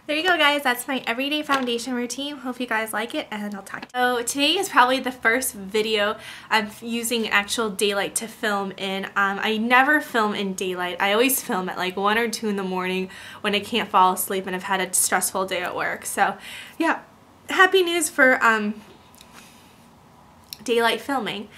There you go, guys. That's my everyday foundation routine. Hope you guys like it, and I'll talk to you. So today is probably the first video I'm using actual daylight to film in. I never film in daylight. I always film at like 1 or 2 in the morning when I can't fall asleep and I've had a stressful day at work. So yeah, happy news for daylight filming.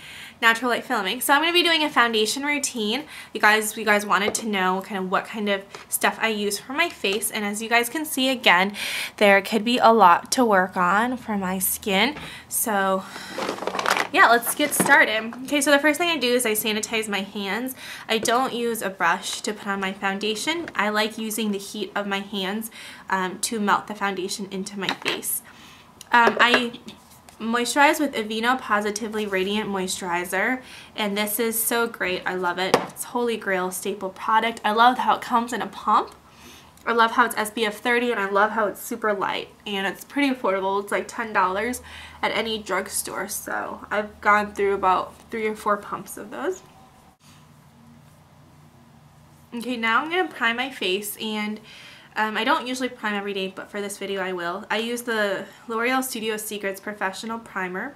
Natural light filming. So I'm going to be doing a foundation routine. You guys wanted to know kind of what kind of stuff I use for my face, and as you guys can see, again, there could be a lot to work on for my skin. So yeah, let's get started. Okay, so the first thing I do is I sanitize my hands. I don't use a brush to put on my foundation. I like using the heat of my hands to melt the foundation into my face. I moisturize with Aveeno Positively Radiant Moisturizer, and this is so great. I love it. It's holy grail staple product. I love how it comes in a pump. I love how it's SPF 30, and I love how it's super light, and it's pretty affordable. It's like $10 at any drugstore, so I've gone through about 3 or 4 pumps of those. Okay, now I'm going to prime my face, and I don't usually prime every day, but for this video I will. I use the L'Oreal Studio Secrets Professional Primer.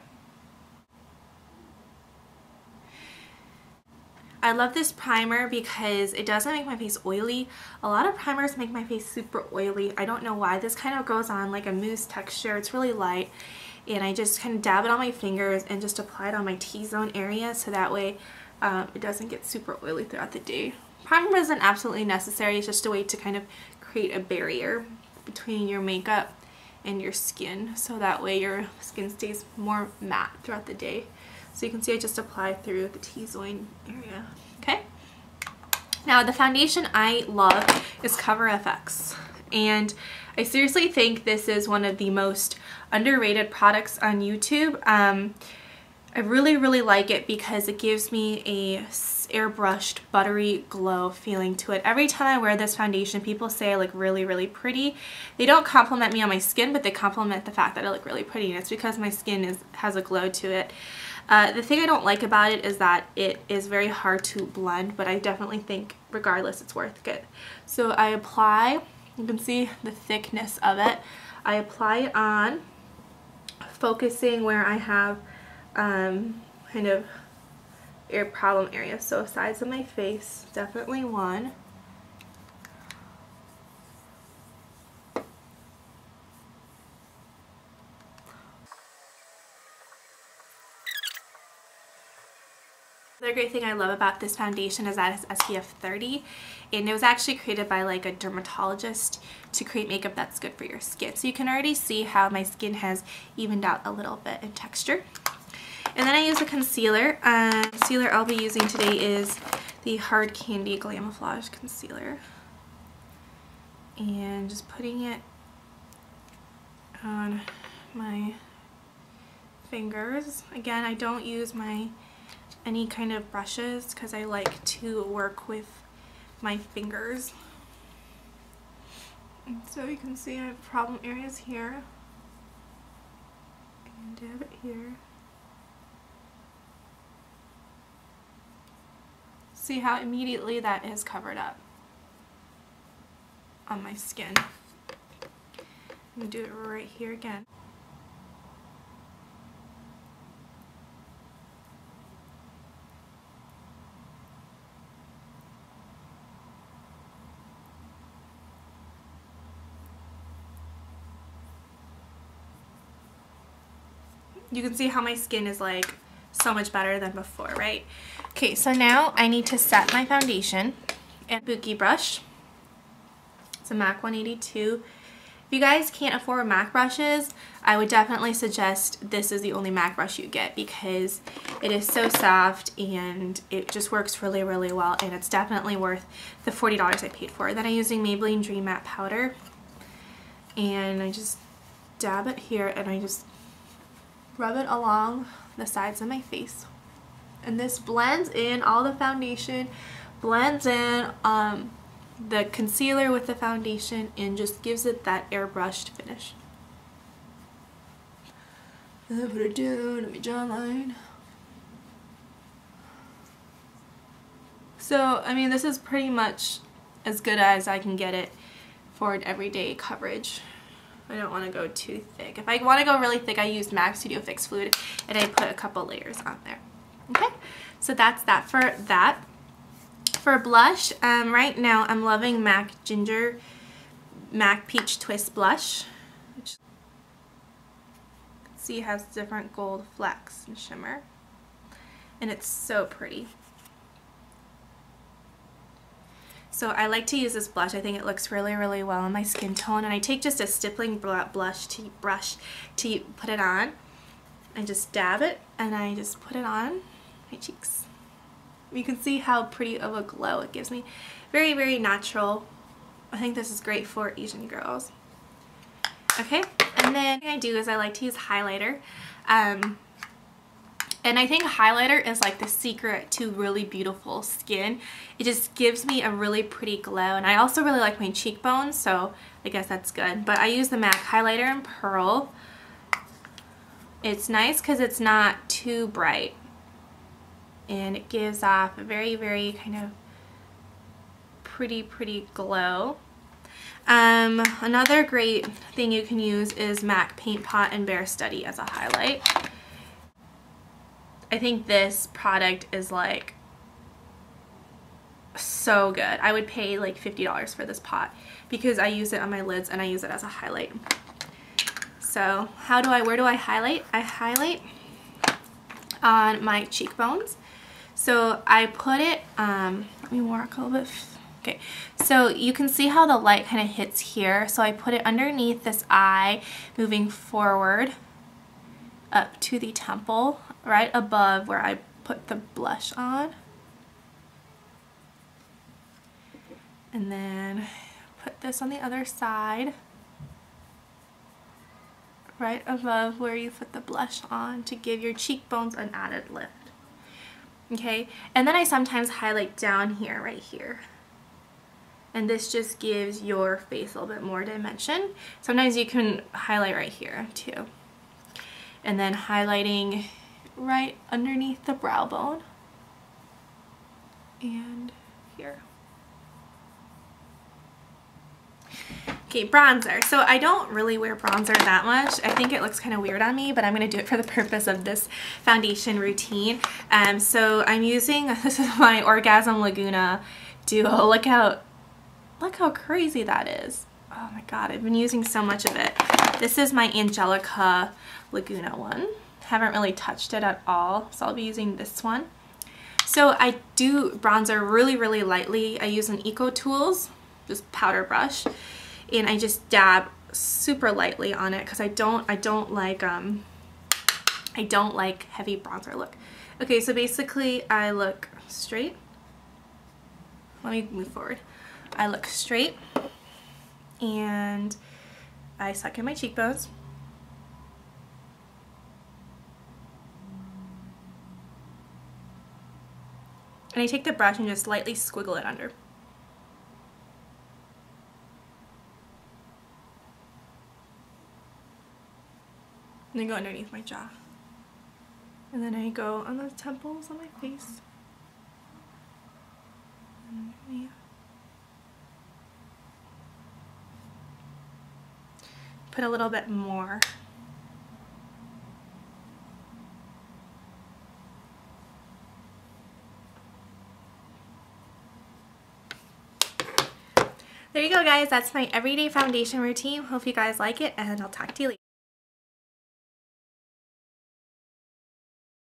I love this primer because it doesn't make my face oily. A lot of primers make my face super oily. I don't know why. This kind of goes on like a mousse texture. It's really light, and I just kind of dab it on my fingers and just apply it on my T-zone area so that way it doesn't get super oily throughout the day. Primer isn't absolutely necessary. It's just a way to kind of create a barrier between your makeup and your skin, so that way your skin stays more matte throughout the day. So you can see I just apply through the T-zone area. Okay. Now the foundation I love is Cover FX, and I seriously think this is one of the most underrated products on YouTube. I really like it because it gives me a airbrushed buttery glow feeling to it. Every time I wear this foundation, people say I look really pretty. They don't compliment me on my skin, but they compliment the fact that I look really pretty, and it's because my skin has a glow to it. The thing I don't like about it is that it is very hard to blend, but I definitely think regardless it's worth it. So I apply, you can see the thickness of it. I apply it on, focusing where I have kind of problem areas. So sides of my face, definitely one. The other great thing I love about this foundation is that it's SPF 30, and it was actually created by like a dermatologist to create makeup that's good for your skin. So you can already see how my skin has evened out a little bit in texture. And then I use a concealer. Concealer I'll be using today is the Hard Candy Glamouflage Concealer. And just putting it on my fingers. Again, I don't use any kind of brushes because I like to work with my fingers. And so you can see I have problem areas here. And dab it here. See how immediately that is covered up on my skin. I'm going to do it right here again. You can see how my skin is like so much better than before, right? Okay, so now I need to set my foundation. And Bookie brush. It's a MAC 182. If you guys can't afford MAC brushes, I would definitely suggest this is the only MAC brush you get because it is so soft and it just works really well, and it's definitely worth the $40 I paid for it. Then I'm using Maybelline Dream Matte Powder, and I just dab it here and I just rub it along the sides of my face, and this blends in all the foundation, blends in the concealer with the foundation, and just gives it that airbrushed finish. And then put it down to my jawline. So I mean, this is pretty much as good as I can get it for an everyday coverage. I don't want to go too thick. If I want to go really thick, I use MAC Studio Fix Fluid, and I put a couple layers on there. Okay, so that's that for that. For blush, right now I'm loving MAC Peachtwist blush. Which, see, it has different gold flecks and shimmer, and it's so pretty. So I like to use this blush. I think it looks really, really well on my skin tone, and I take just a stippling brush to put it on. I just dab it, and I just put it on my cheeks. You can see how pretty of a glow it gives me. Very, very natural. I think this is great for Asian girls. Okay, and then what I do is I like to use highlighter. And I think highlighter is like the secret to really beautiful skin. It just gives me a really pretty glow, and I also really like my cheekbones, so I guess that's good. But I use the MAC highlighter in Pearl. It's nice because it's not too bright, and it gives off a very, very kind of pretty glow. Another great thing you can use is MAC Paint Pot and Bare Study as a highlight. I think this product is like so good. I would pay like $50 for this pot because I use it on my lids and I use it as a highlight. So where do I highlight? I highlight on my cheekbones. So I put it, let me work a little bit. Okay, so you can see how the light kind of hits here. So I put it underneath this eye, moving forward up to the temple, right above where I put the blush on. And then put this on the other side, right above where you put the blush on to give your cheekbones an added lift. Okay, and then I sometimes highlight down here, right here. And this just gives your face a little bit more dimension. Sometimes you can highlight right here too. And then highlighting right underneath the brow bone and here. Okay, bronzer. So I don't really wear bronzer that much. I think it looks kind of weird on me, but I'm going to do it for the purpose of this foundation routine. So I'm using, this is my Orgasm Laguna Duo. Look how crazy that is. Oh my god, I've been using so much of it. This is my Angelica Laguna one. Haven't really touched it at all, so I'll be using this one. So I do bronzer really, really lightly. I use an Eco Tools, just powder brush, and I just dab super lightly on it because I don't like heavy bronzer look. Okay, so basically I look straight. Let me move forward. I look straight and I suck in my cheekbones. And I take the brush and just lightly squiggle it under. And then go underneath my jaw. And then I go on the temples on my face. Underneath. Put a little bit more. There you go, guys. That's my everyday foundation routine. Hope you guys like it, and I'll talk to you later.